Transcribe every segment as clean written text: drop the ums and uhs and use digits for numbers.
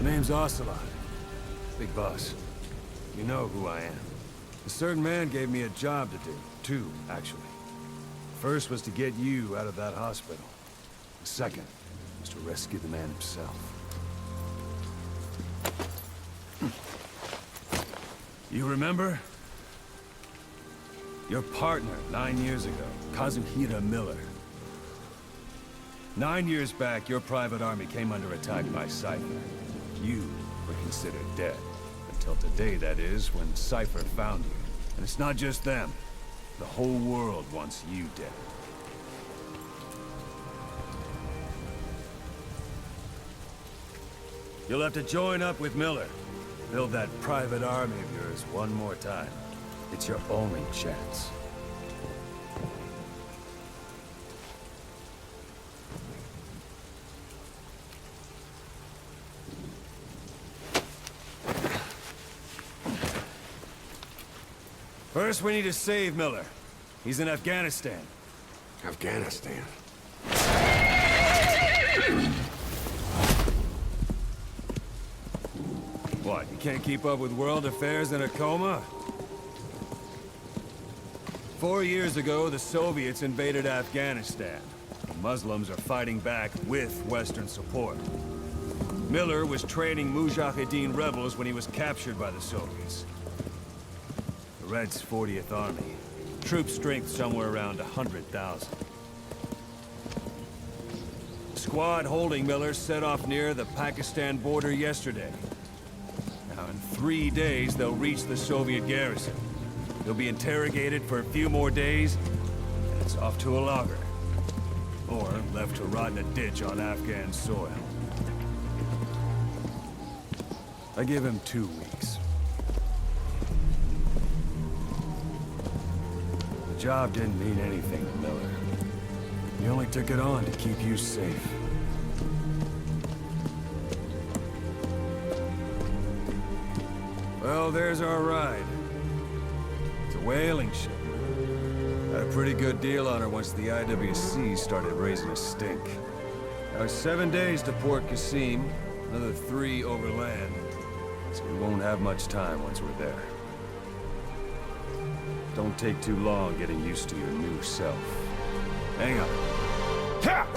The name's Ocelot. Big boss. You know who I am. A certain man gave me a job to do. Two, actually. First was to get you out of that hospital. The second was to rescue the man himself. You remember? Your partner 9 years ago, Kazuhira Miller. 9 years back, your private army came under attack by Cypher. You were considered dead. Until today, that is, when Cypher found you. And it's not just them. The whole world wants you dead. You'll have to join up with Miller. Build that private army of yours one more time. It's your only chance. First, we need to save Miller. He's in Afghanistan. Afghanistan? What, you can't keep up with world affairs in a coma? 4 years ago, the Soviets invaded Afghanistan. The Muslims are fighting back with Western support. Miller was training Mujahideen rebels when he was captured by the Soviets. The Reds' 40th Army. Troop strength somewhere around 100,000. The squad holding Miller set off near the Pakistan border yesterday. Now, in 3 days, they'll reach the Soviet garrison. He'll be interrogated for a few more days, and it's off to a lager. Or left to rot in a ditch on Afghan soil. I give him 2 weeks. The job didn't mean anything to Miller. He only took it on to keep you safe. Well, there's our ride. It's a whaling ship. Had a pretty good deal on her once the IWC started raising a stink. Now, 7 days to Port Qasim, another 3 overland. So we won't have much time once we're there. Don't take too long getting used to your new self. Hang on. Ha!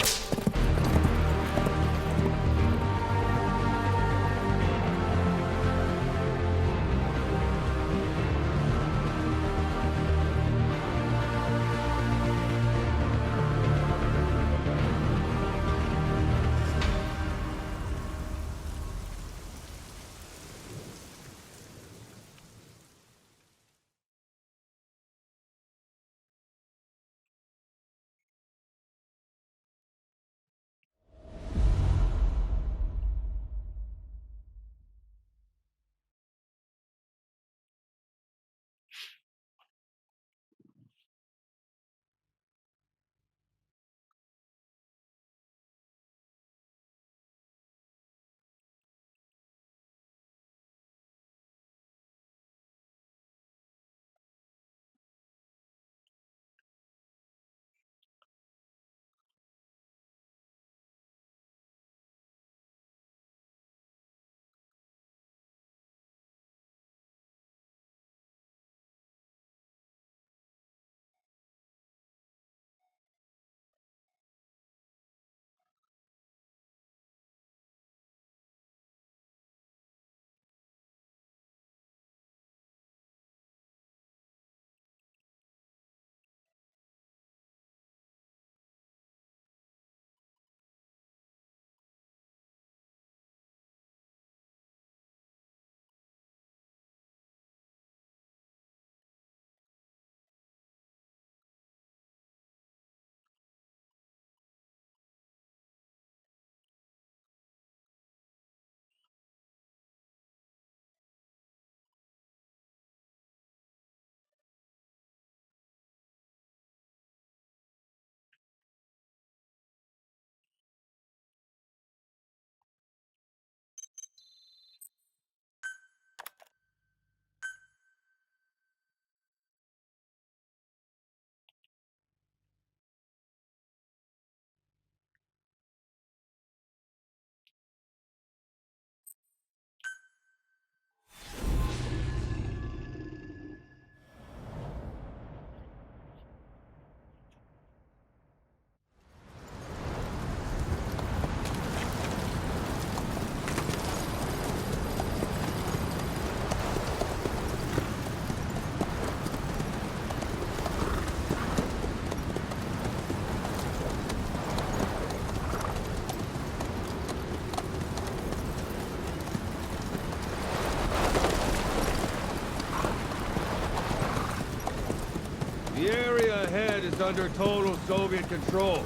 is under total Soviet control.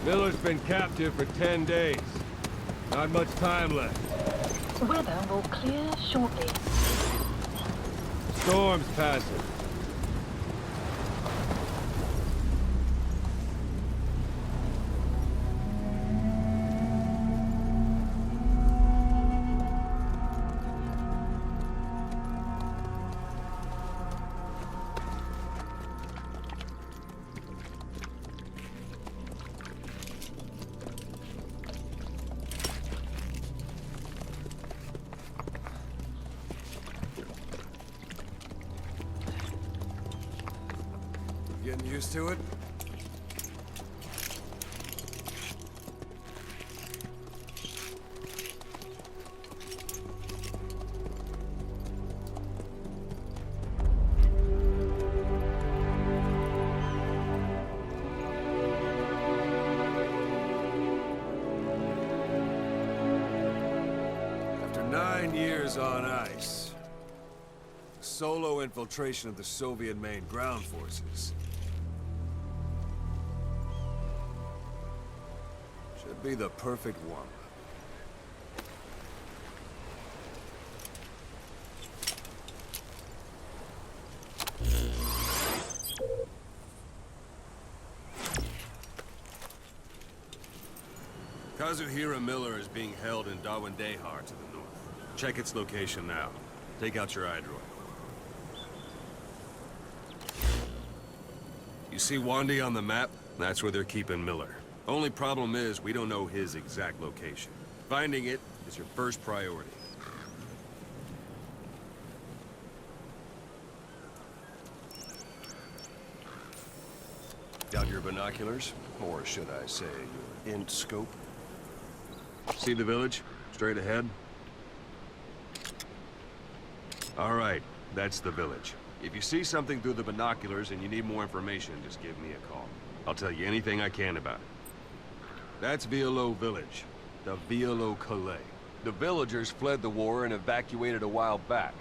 Miller's been captive for 10 days. Not much time left. Weather will clear shortly. Storm's passing. Getting used to it? After 9 years on ice, solo infiltration of the Soviet main ground forces should be the perfect warm-up. Kazuhira Miller is being held in Dawandehar to the north. Check its location now. Take out your iDroid. You see Wandi on the map? That's where they're keeping Miller. Only problem is, we don't know his exact location. Finding it is your first priority. Got your binoculars? Or should I say, your int scope? See the village? Straight ahead? All right, that's the village. If you see something through the binoculars and you need more information, just give me a call. I'll tell you anything I can about it. That's Violo Village, the Violo Calais. The villagers fled the war and evacuated a while back.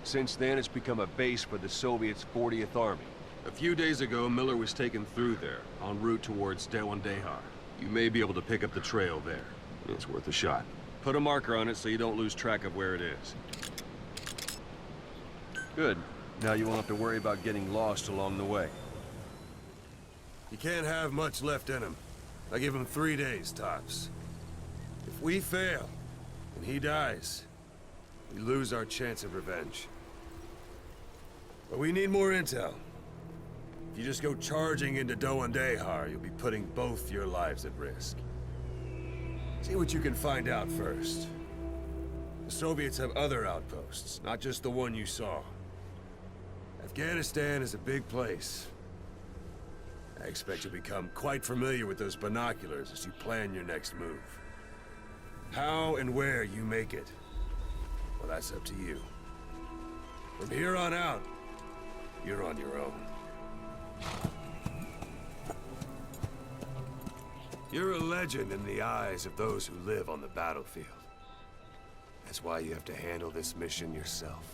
Since then, it's become a base for the Soviets' 40th Army. A few days ago, Miller was taken through there, en route towards Dawandehar. You may be able to pick up the trail there. It's worth a shot. Put a marker on it so you don't lose track of where it is. Good. Now you won't have to worry about getting lost along the way. You can't have much left in him. I give him 3 days, tops. If we fail, and he dies, we lose our chance of revenge. But we need more intel. If you just go charging into Dawandehar, you'll be putting both your lives at risk. See what you can find out first. The Soviets have other outposts, not just the one you saw. Afghanistan is a big place. I expect you'll become quite familiar with those binoculars as you plan your next move. How and where you make it, well, that's up to you. From here on out, you're on your own. You're a legend in the eyes of those who live on the battlefield. That's why you have to handle this mission yourself.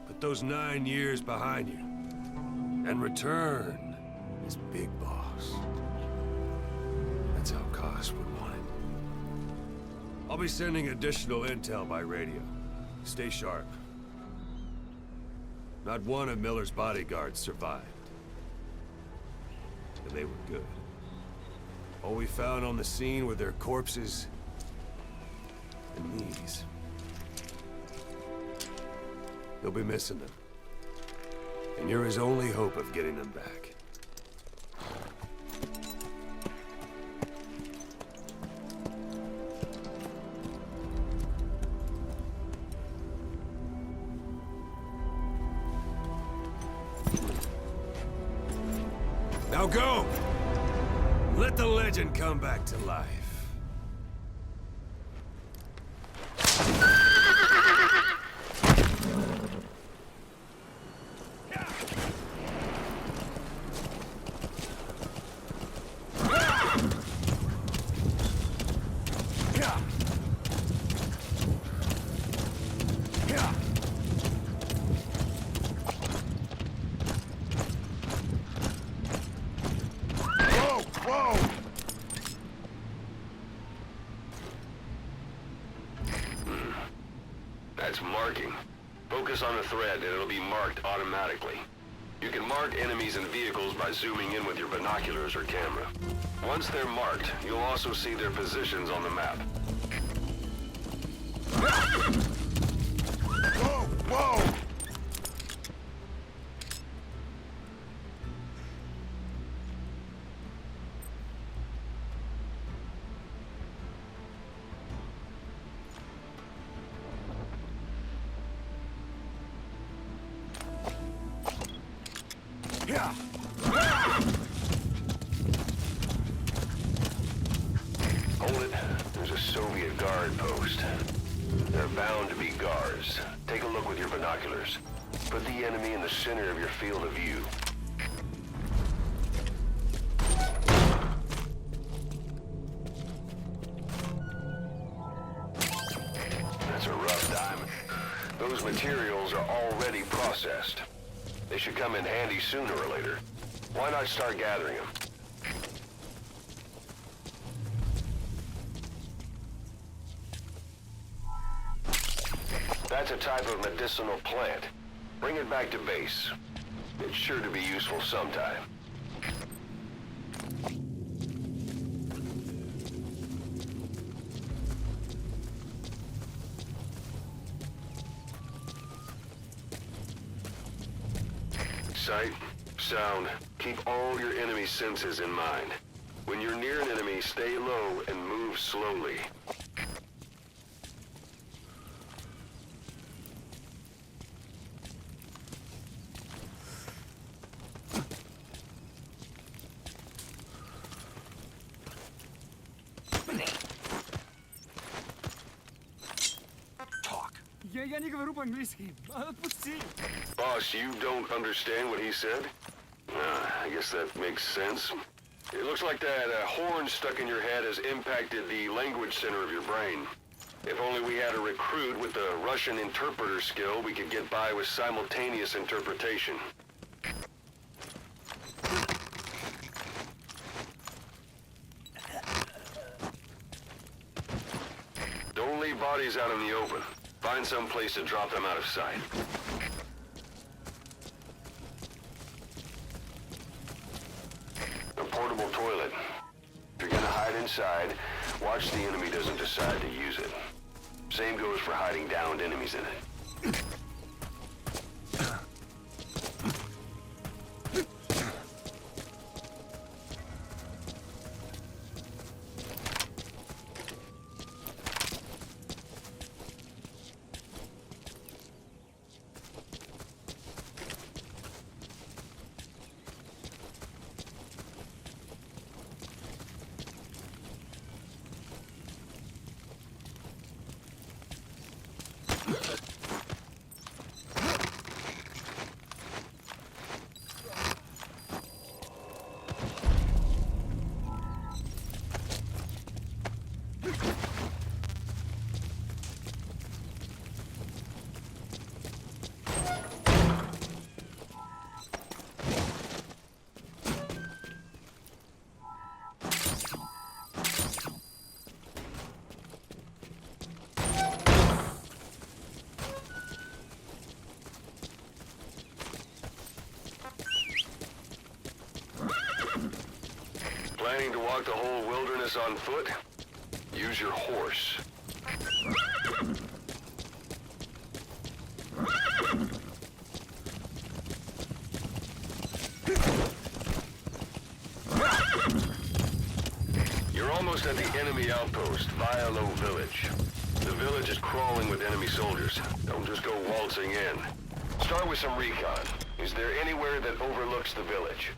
Put those 9 years behind you, and return as Big Boss. That's how Koss would want it. I'll be sending additional intel by radio. Stay sharp. Not one of Miller's bodyguards survived. And they were good. All we found on the scene were their corpses and knees. You'll be missing them. And you're his only hope of getting them back. Now go! Let the legend come back to life. it's marking. Focus on the thread and it'll be marked automatically. You can mark enemies and vehicles by zooming in with your binoculars or camera. Once they're marked, you'll also see their positions on the map. Whoa! Whoa! Yeah! Hold it. There's a Soviet guard post. They're bound to be guards. Take a look with your binoculars. Put the enemy in the center of your field of view. That's a rough diamond. Those materials are already processed. They should come in handy sooner or later. Why not start gathering them? That's a type of medicinal plant. Bring it back to base. It's sure to be useful sometime. Sight, sound, keep all your enemy senses in mind. When you're near an enemy, stay low and move slowly. Я не говорю по-английски. Отпусти. Boss, you don't understand what he said? I guess that makes sense. It looks like that horn stuck in your head has impacted the language center of your brain. If only we had a recruit with the Russian interpreter skill, we could get by with simultaneous interpretation. Don't leave bodies out in the open. Find some place to drop them out of sight. A portable toilet. If you're gonna hide inside, watch the enemy doesn't decide to use it. Same goes for hiding downed enemies in it. Planning to walk the whole wilderness on foot? Use your horse. You're almost at the enemy outpost, Vialo Village. The village is crawling with enemy soldiers. Don't just go waltzing in. Start with some recon. Is there anywhere that overlooks the village?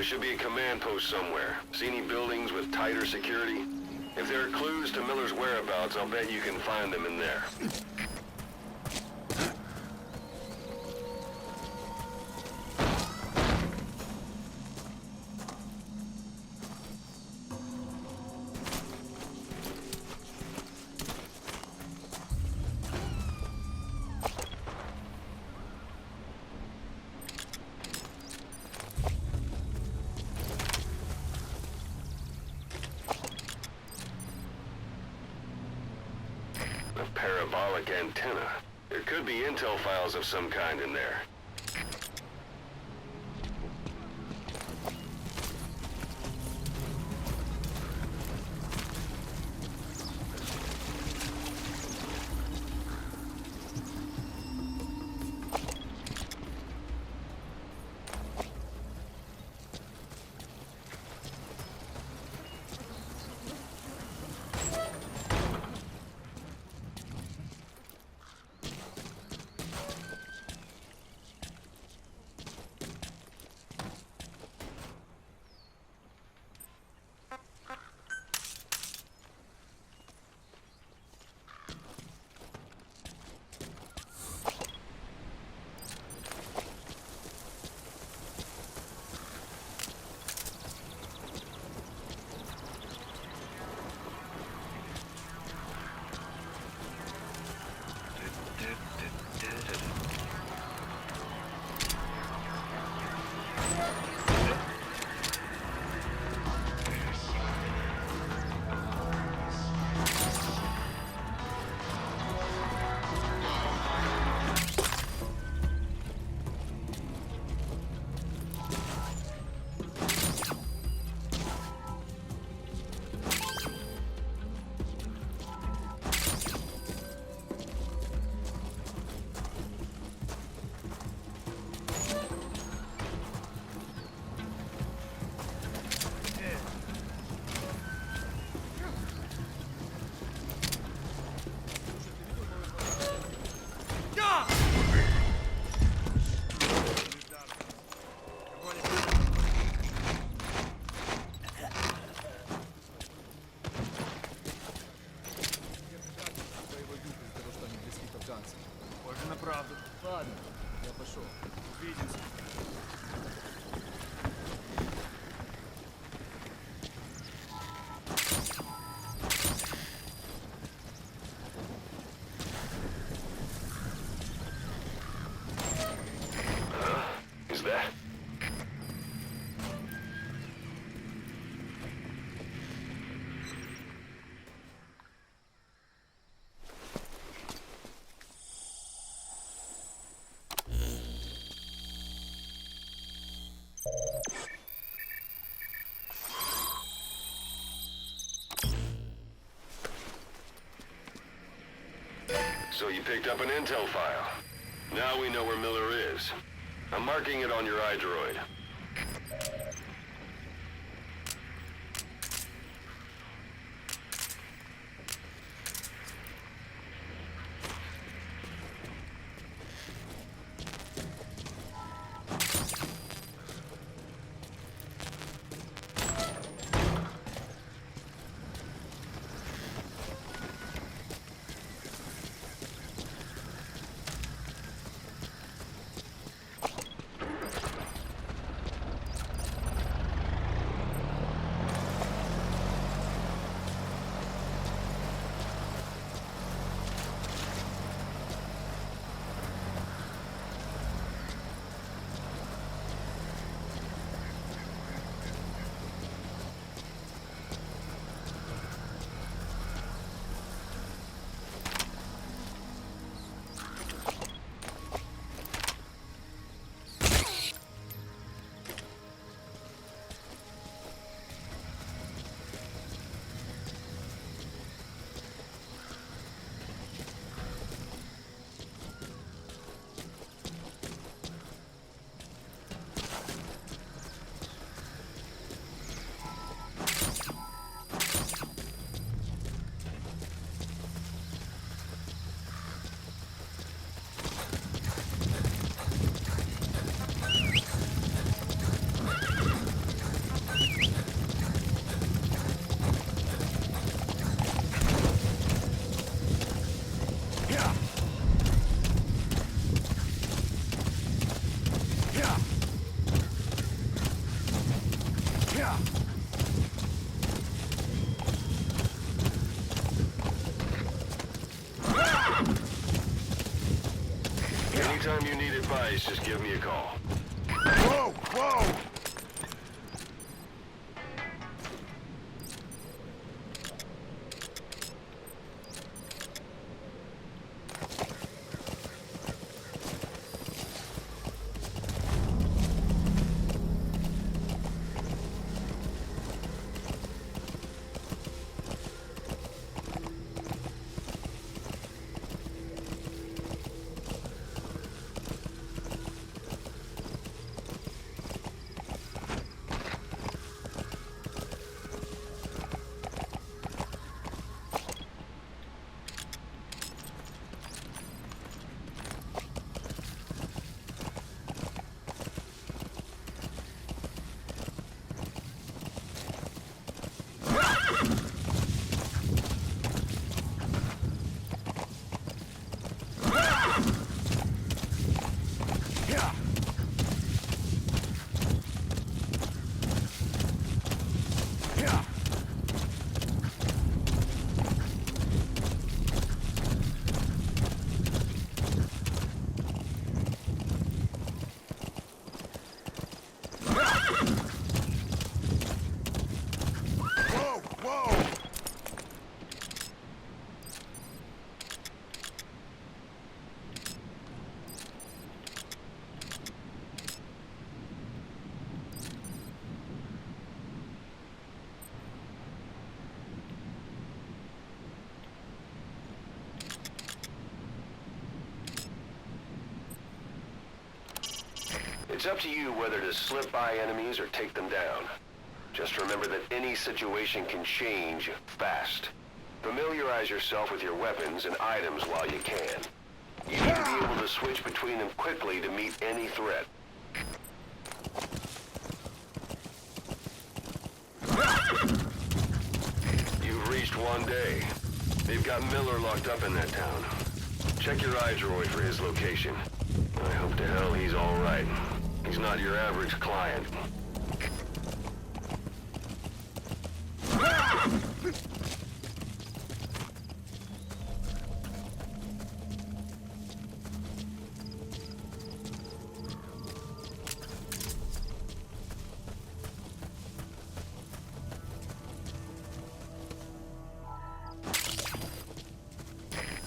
There should be a command post somewhere. See any buildings with tighter security? If there are clues to Miller's whereabouts, I'll bet you can find them in there. A parabolic antenna. There could be intel files of some kind in there. Ладно, я пошел. Увидимся. Is that? So you picked up an intel file. Now we know where Miller is. I'm marking it on your iDroid. Anytime you need advice, just give me a call. Whoa! Whoa! It's up to you whether to slip by enemies or take them down. Just remember that any situation can change fast. Familiarize yourself with your weapons and items while you can. You need to be able to switch between them quickly to meet any threat. You've reached one day. They've got Miller locked up in that town. Check your iDroid for his location. I hope to hell he's all right. He's not your average client.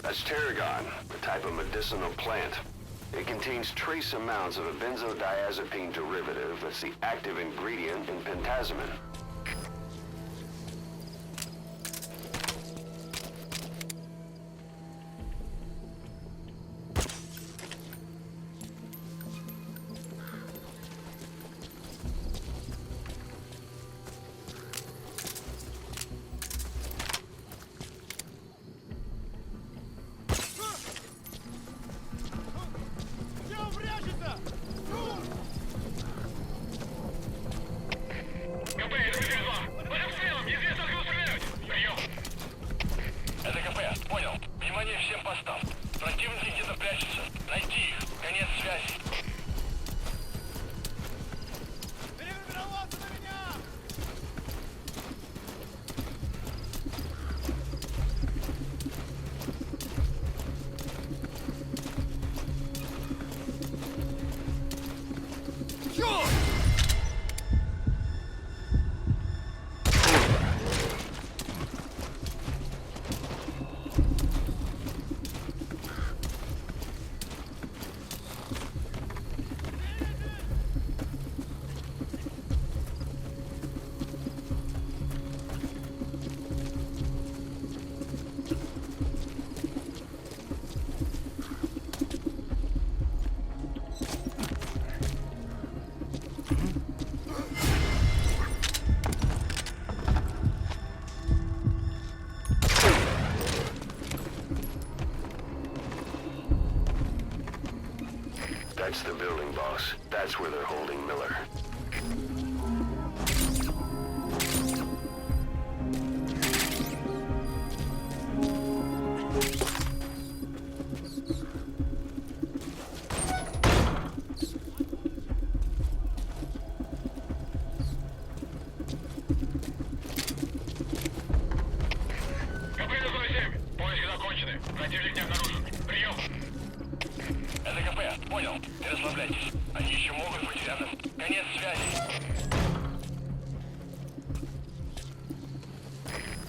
That's tarragon, a type of medicinal plant. It contains trace amounts of a benzodiazepine derivative that's the active ingredient in pentazimine. That's the building, boss. That's where they're holding Miller. понял. Не расслабляйтесь. Они еще могут быть рядом. Конец связи.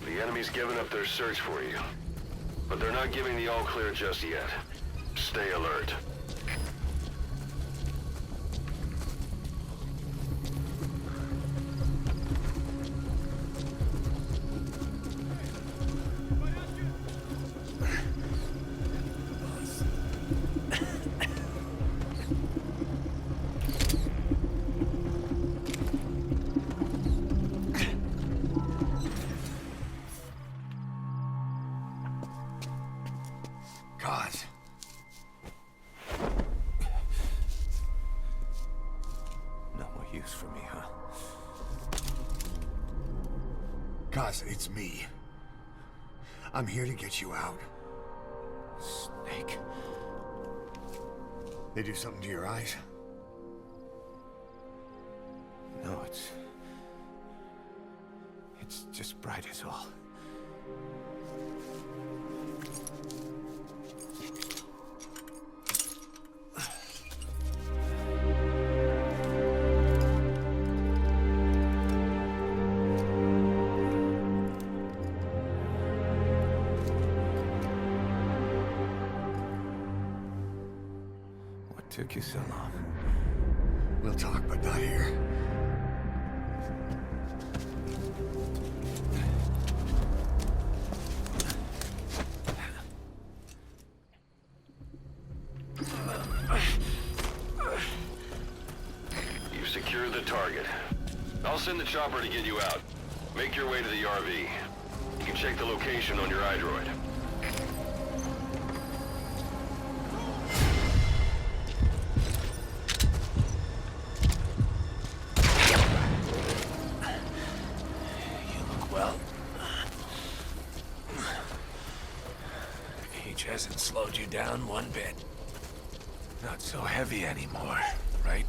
The enemy's given up their search for you. But they're not giving the all-clear just yet. Stay alert. God. No more use for me, huh? Cos, it's me. I'm here to get you out. Snake. They do something to your eyes? No, it's just bright as all. What took you so long? We'll talk, but not here. You've secured the target. I'll send the chopper to get you out. Make your way to the RV. You can check the location on your iDroid. Hasn't slowed you down one bit. Not so heavy anymore, right?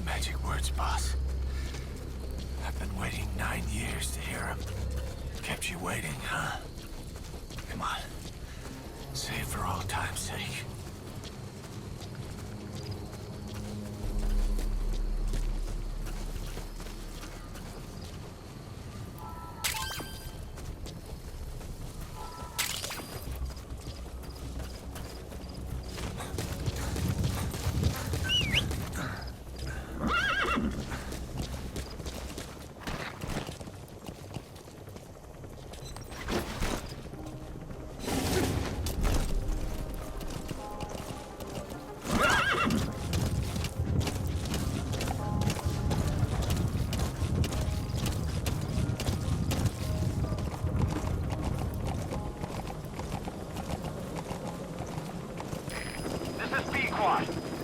Magic words, boss. I've been waiting 9 years to hear them. Kept you waiting, huh? Come on. Say it for all time's sake.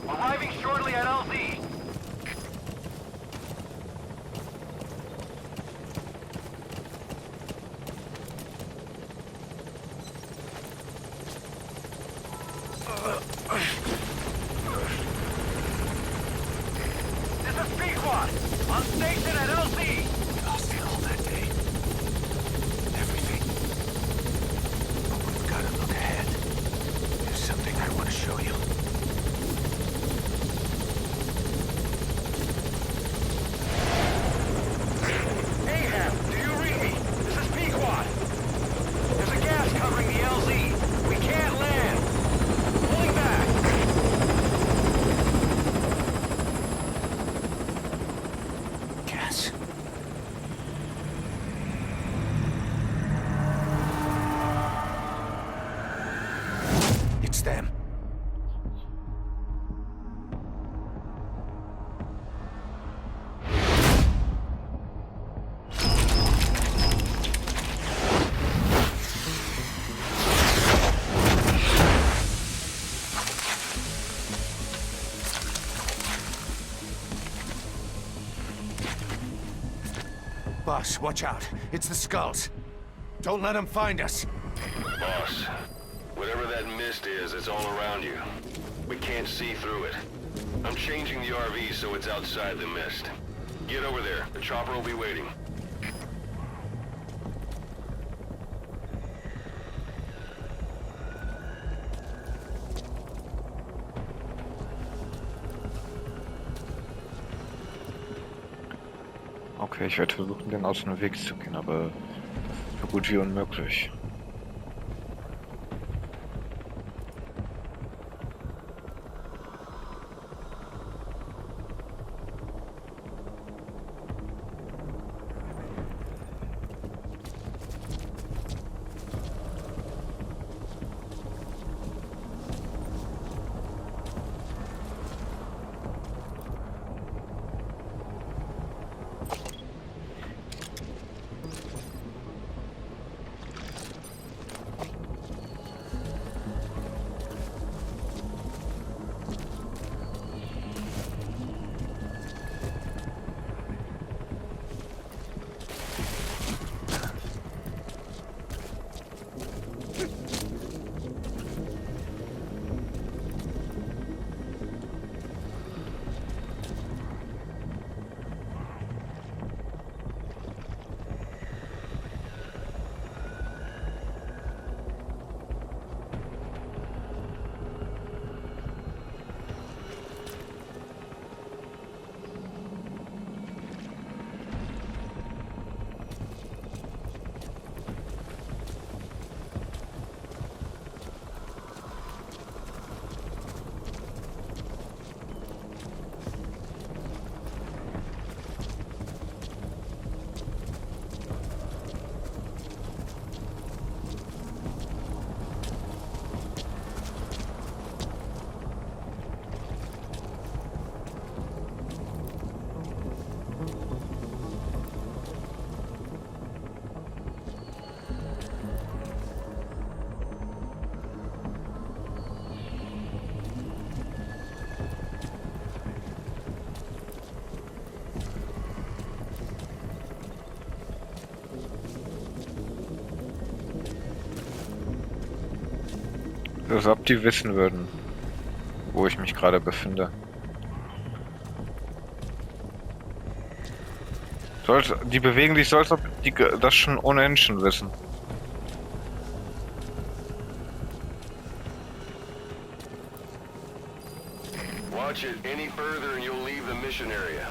Arriving shortly at LZ. This is Pequot. On station at LZ. Lost it all that day. Everything. But we've got to look ahead. There's something I want to show you. Them. Boss, watch out. It's the skulls. Don't let them find us. Boss, whatever that mist is, it's all around you. We can't see through it. I'm changing the RV so it's outside the mist. Get over there. The chopper will be waiting. Okay, ich werde versuchen, den aus dem Weg zu gehen, aber so gut wie unmöglich. Als ob die wissen würden, wo ich mich gerade befinde. Die bewegen sich so, als ob die das schon ohnehin schon wissen. Watch it any further and you'll leave the mission area.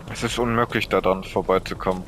Es ist unmöglich, da dran vorbeizukommen.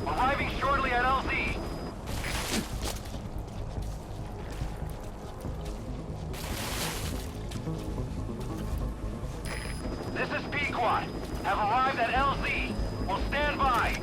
Arriving shortly at LZ. This is Pequod. Have arrived at LZ. Will stand by.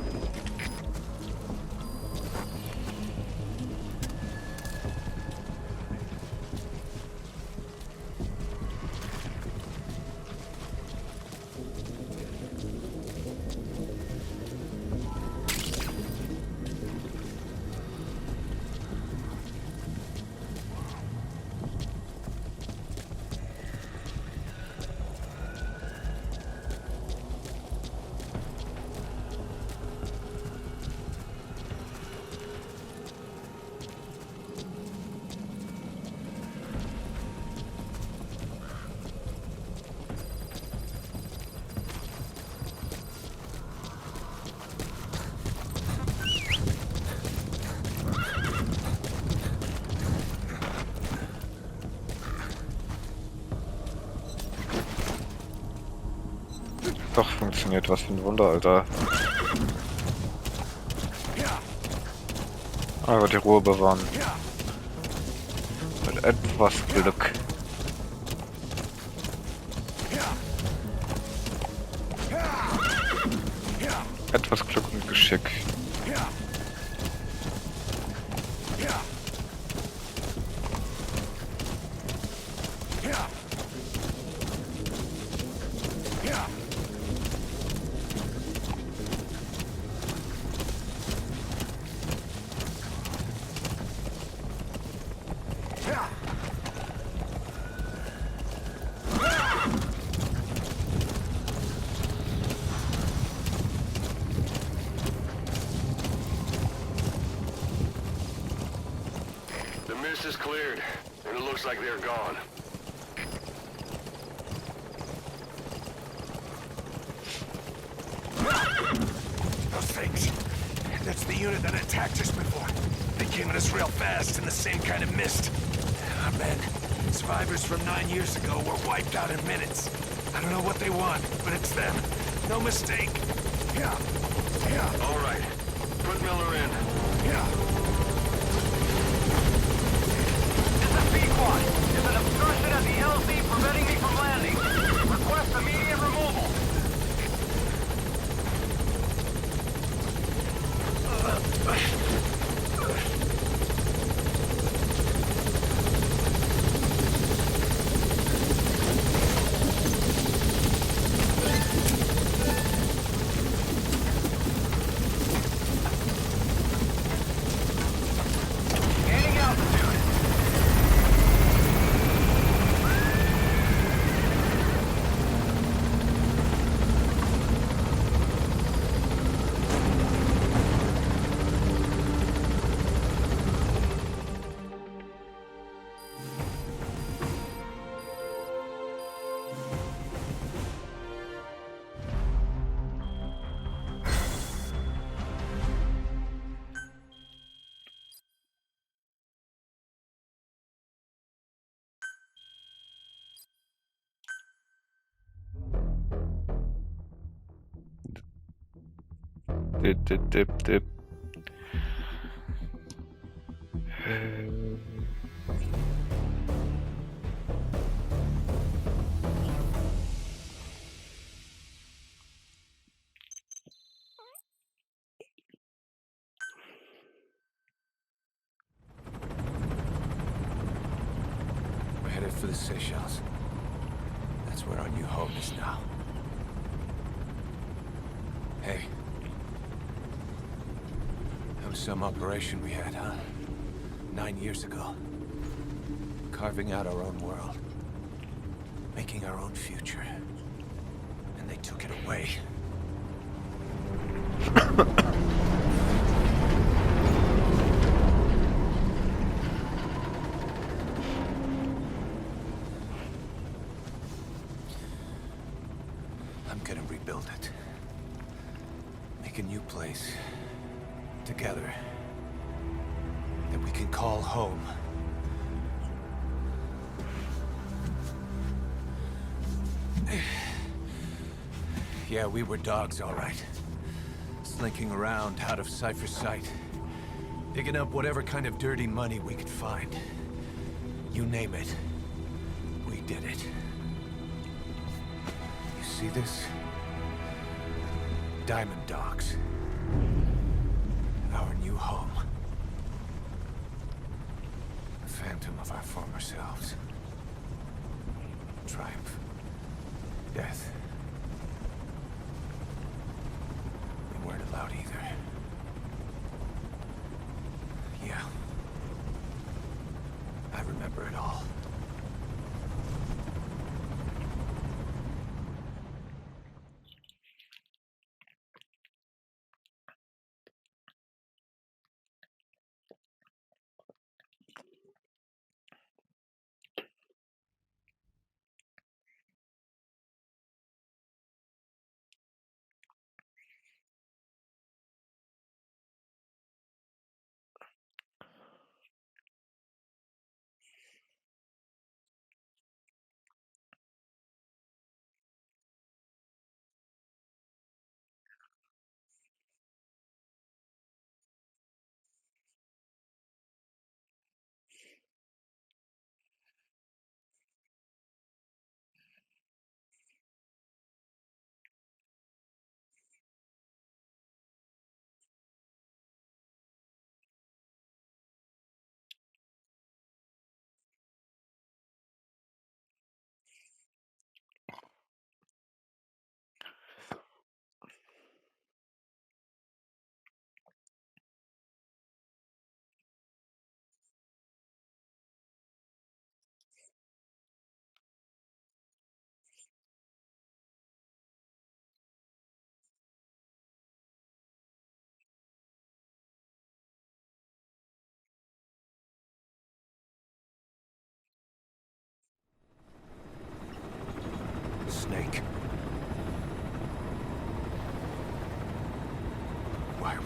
Doch, funktioniert. Was für ein Wunder, Alter. Aber die Ruhe bewahren. Mit etwas Glück. Etwas Glück und Geschick. The mist is cleared, and it looks like they're gone. Those things. That's the unit that attacked us before. They came at us real fast in the same kind of mist. Our men, survivors from 9 years ago, were wiped out in minutes. I don't know what they want, but it's them. No mistake. All right, put Miller in. This is Pequod. There's an obstruction at the LZ preventing me from landing. Request immediate removal. Gaining altitude. Dip, dip, dip, dip. We're headed for the Seychelles. That's where our new home is now. Hey. That was some operation we had, huh? 9 years ago. Carving out our own world. Making our own future. And they took it away. I'm gonna rebuild it. Make a new place. Together. That we can call home. Yeah, we were dogs, all right. Slinking around out of Cypher's sight. Digging up whatever kind of dirty money we could find. You name it. We did it. You see this? Diamond Dogs. Our new home. A phantom of our former selves. Triumph. Death. We weren't allowed either. Yeah. I remember it all.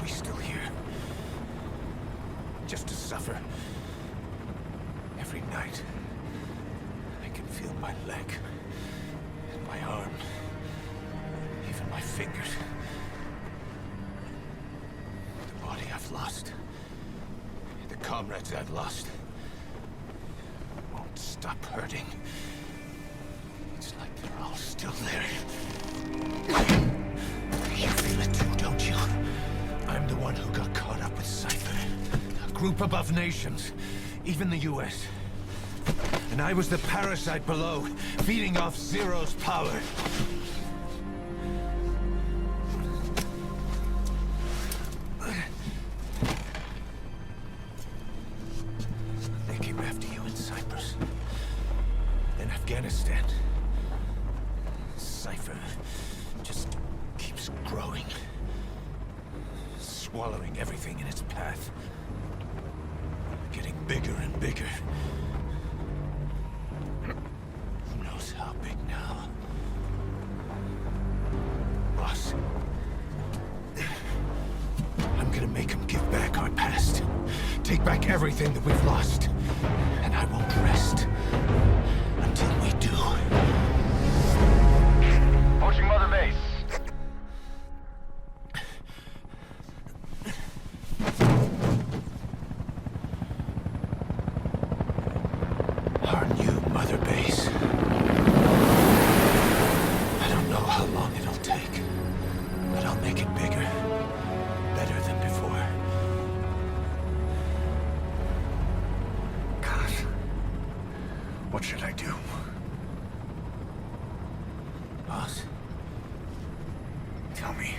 we still here? Just to suffer? Every night, I can feel my leg, and my arm, even my fingers. The body I've lost, the comrades I've lost, won't stop hurting. It's like they're all still there. You feel it too, don't you? I'm the one who got caught up with Cypher. A group above nations, even the US. And I was the parasite below, feeding off Zero's power. They came after you in Cyprus. In Afghanistan. Cypher just keeps growing. Swallowing everything in its path. Getting bigger and bigger. Who knows how big now? Boss. I'm gonna make him give back our past. Take back everything that we've lost. And I won't rest until we do. Approaching Mother Base. Our new Mother Base. I don't know how long it'll take, but I'll make it bigger. Better than before. Gosh. What should I do? Boss? Tell me.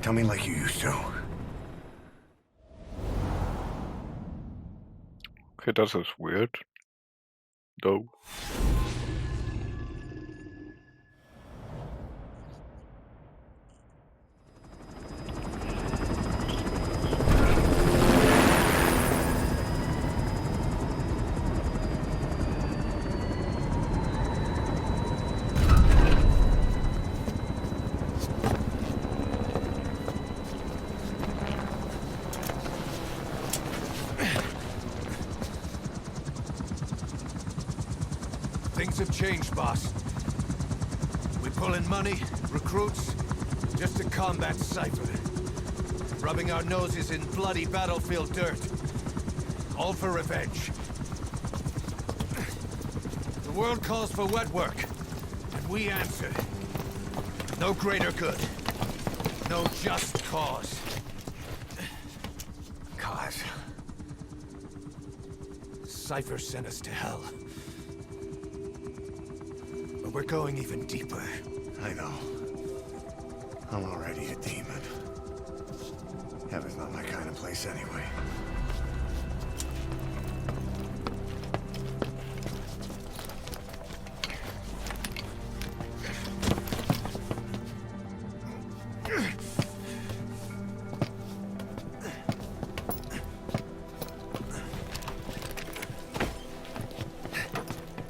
Tell me like you used to. Okay, das ist weird. Though. Things have changed, boss. We pull in money, recruits, just to combat Cypher. Rubbing our noses in bloody battlefield dirt. All for revenge. The world calls for wet work, and we answer. No greater good. No just cause. Cause. Cypher sent us to hell. But we're going even deeper. I know. I'm already a demon. Heaven's not my kind of place anyway.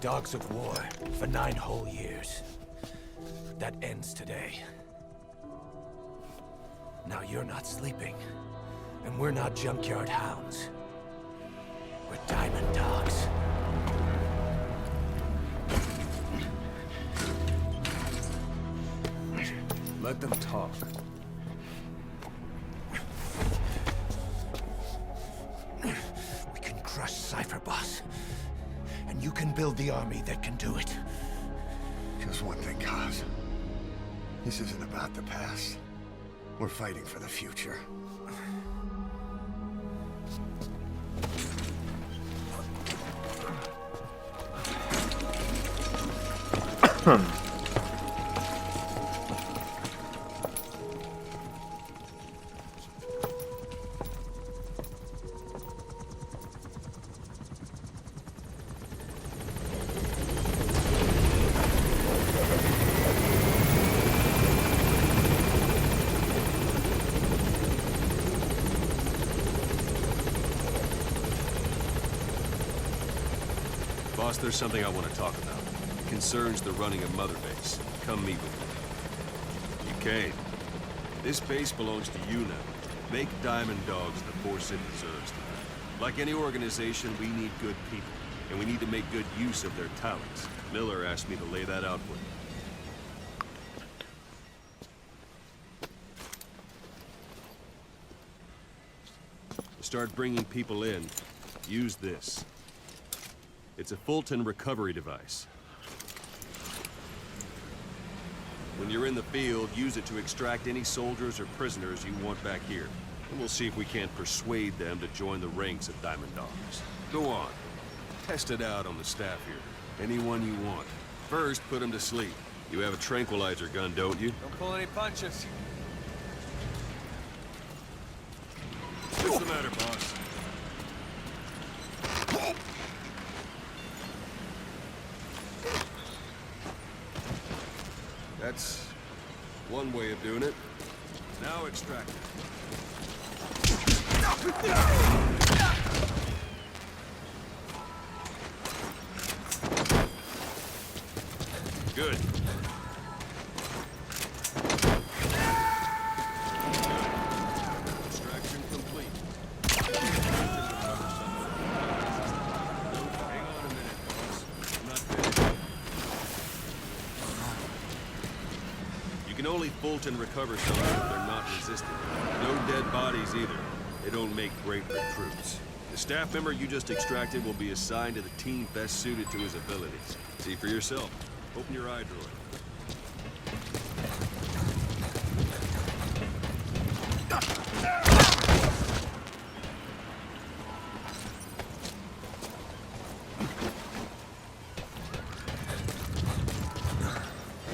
Dogs of war for 9 whole years. That ends today. Now you're not sleeping, and we're not junkyard hounds. We're diamond dogs. Let them talk. We can crush Cypher, boss. And you can build the army that can do it. Just one thing, Kaz. This isn't about the past. We're fighting for the future. Boss, there's something I want to talk about. It concerns the running of Mother Base. Come meet with me. You came. This base belongs to you now. Make Diamond Dogs the force it deserves. Like any organization, we need good people, and we need to make good use of their talents. Miller asked me to lay that out for you. Start bringing people in. Use this. It's a Fulton recovery device. When you're in the field, use it to extract any soldiers or prisoners you want back here. And we'll see if we can't persuade them to join the ranks of Diamond Dogs. Go on. Test it out on the staff here. Anyone you want. First, put them to sleep. You have a tranquilizer gun, don't you? Don't pull any punches. What's the matter, boss? That's one way of doing it. Now extract it. Good. Extraction complete. Hang on a minute, boss. I'm not finished. You can only Fulton recover something if they're not resistant. No dead bodies either. They don't make great recruits. The staff member you just extracted will be assigned to the team best suited to his abilities. See for yourself. Open your eye droid.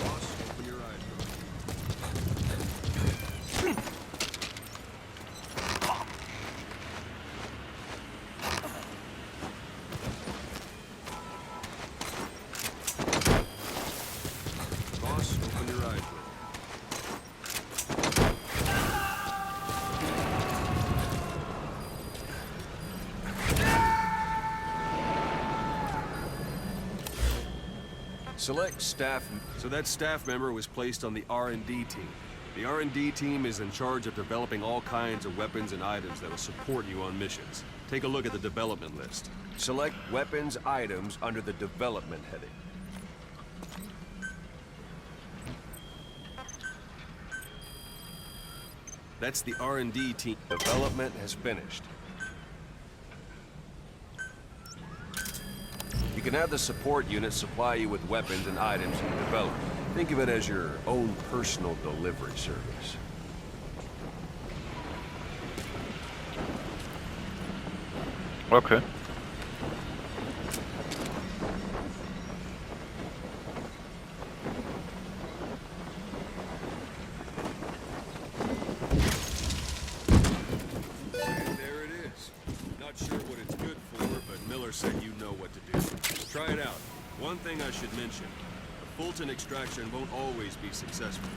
Boss, open your eye droid. Boss, open your eye droid. Select staff. So that staff member was placed on the R&D team. The R&D team is in charge of developing all kinds of weapons and items that will support you on missions. Take a look at the development list. Select weapons items under the development heading. That's the R&D team. Development has finished. You can have the support unit supply you with weapons and items you develop. Think of it as your own personal delivery service. Okay. And there it is. Not sure what it's good for, but Miller said you know what to do. Try it out. One thing I should mention. A Fulton extraction won't always be successful.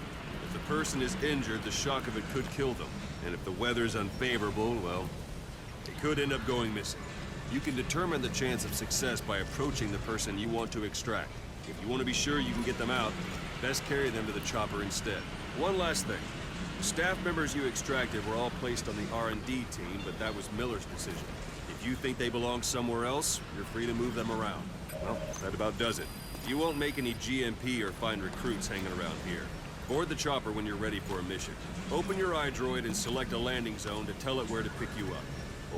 If the person is injured, the shock of it could kill them. And if the weather's unfavorable, well, they could end up going missing. You can determine the chance of success by approaching the person you want to extract. If you want to be sure you can get them out, best carry them to the chopper instead. One last thing. The staff members you extracted were all placed on the R&D team, but that was Miller's decision. If you think they belong somewhere else, you're free to move them around. Well, that about does it. You won't make any GMP or find recruits hanging around here. Board the chopper when you're ready for a mission. Open your iDroid and select a landing zone to tell it where to pick you up.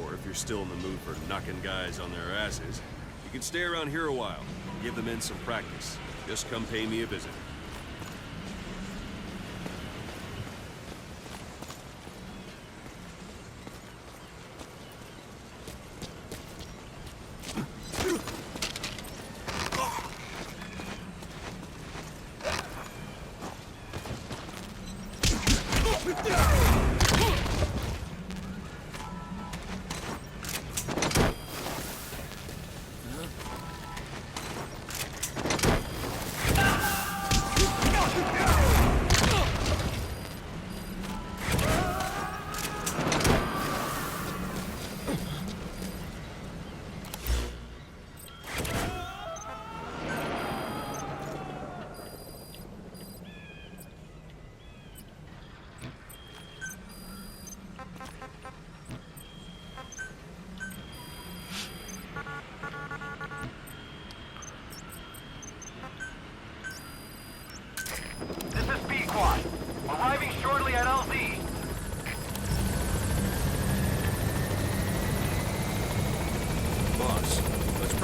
Or if you're still in the mood for knocking guys on their asses, you can stay around here a while, give the men some practice. Just come pay me a visit.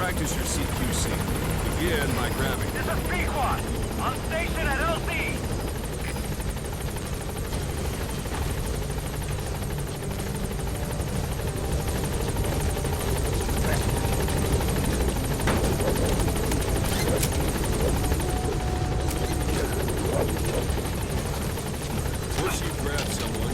Practice your CQC. Begin by grabbing. This is Pequot. On station at LC. Once you grab someone,